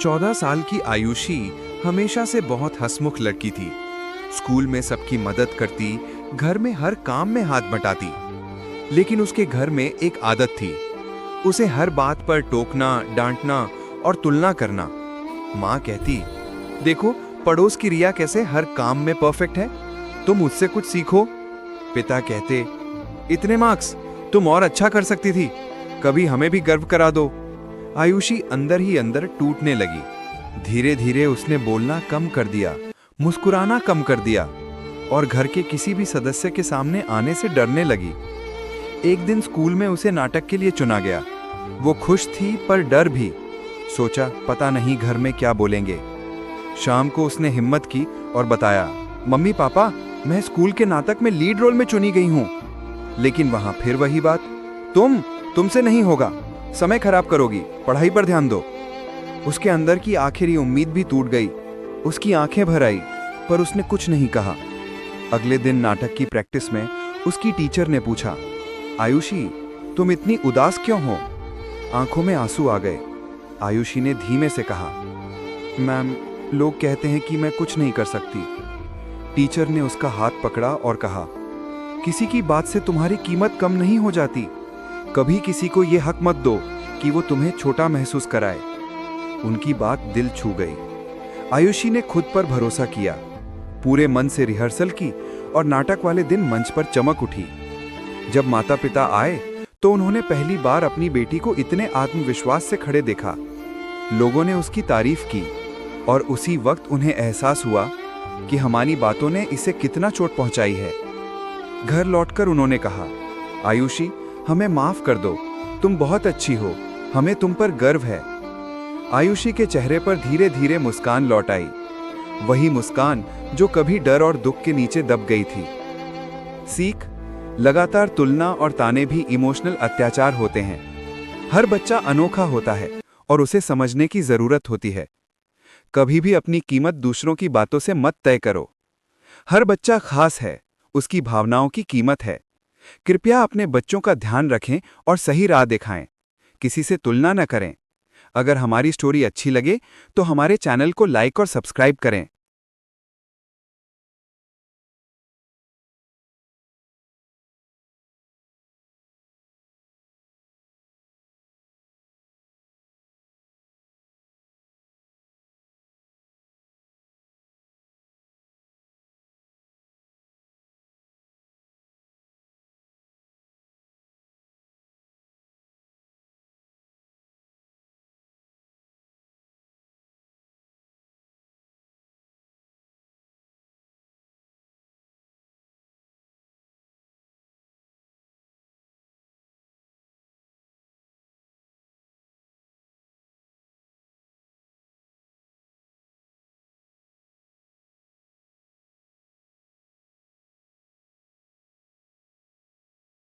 14 साल की आयुषी हमेशा से बहुत हंसमुख लड़की थी। स्कूल में सबकी मदद करती, घर में हर काम में हाथ बटाती। लेकिन उसके घर में एक आदत थी, उसे हर बात पर टोकना, डांटना और तुलना करना। माँ कहती, देखो पड़ोस की रिया कैसे हर काम में परफेक्ट है, तुम उससे कुछ सीखो। पिता कहते, इतने मार्क्स, तुम और अच्छा कर सकती थी, कभी हमें भी गर्व करा दो। आयुषी अंदर ही अंदर टूटने लगी। धीरे धीरे उसने बोलना कम कर दिया, मुस्कुराना कम कर दिया और घर के किसी भी सदस्य के सामने आने से डरने लगी। एक दिन स्कूल में उसे नाटक के लिए चुना गया। वो खुश थी पर डर भी। सोचा पता नहीं घर में क्या बोलेंगे। शाम को उसने हिम्मत की और बताया, मम्मी पापा, मैं स्कूल के नाटक में लीड रोल में चुनी गई हूँ। लेकिन वहां फिर वही बात, तुमसे नहीं होगा, समय खराब करोगी, पढ़ाई पर ध्यान दो। उसके अंदर की आखिरी उम्मीद भी टूट गई। उसकी आंखें भर आई पर उसने कुछ नहीं कहा। अगले दिन नाटक की प्रैक्टिस में उसकी टीचर ने पूछा, आयुषी तुम इतनी उदास क्यों हो? आंखों में आंसू आ गए। आयुषी ने धीमे से कहा, मैम, लोग कहते हैं कि मैं कुछ नहीं कर सकती। टीचर ने उसका हाथ पकड़ा और कहा, किसी की बात से तुम्हारी कीमत कम नहीं हो जाती। कभी किसी को यह हक मत दो कि वो तुम्हें छोटा महसूस कराए। उनकी बात दिल छू गई। आयुषी ने खुद पर भरोसा किया, पूरे मन से रिहर्सल की और नाटक वाले दिन मंच पर चमक उठी। जब माता पिता आए तो उन्होंने पहली बार अपनी बेटी को इतने आत्मविश्वास से खड़े देखा। लोगों ने उसकी तारीफ की और उसी वक्त उन्हें एहसास हुआ कि हमारी बातों ने इसे कितना चोट पहुंचाई है। घर लौटकर उन्होंने कहा, आयुषी हमें माफ कर दो, तुम बहुत अच्छी हो, हमें तुम पर गर्व है। आयुषी के चेहरे पर धीरे धीरे मुस्कान लौट आई, वही मुस्कान जो कभी डर और दुख के नीचे दब गई थी। सीख, लगातार तुलना और ताने भी इमोशनल अत्याचार होते हैं। हर बच्चा अनोखा होता है और उसे समझने की जरूरत होती है। कभी भी अपनी कीमत दूसरों की बातों से मत तय करो। हर बच्चा खास है, उसकी भावनाओं की कीमत है। कृपया अपने बच्चों का ध्यान रखें और सही राह दिखाएं। किसी से तुलना न करें। अगर हमारी स्टोरी अच्छी लगे तो हमारे चैनल को लाइक और सब्सक्राइब करें।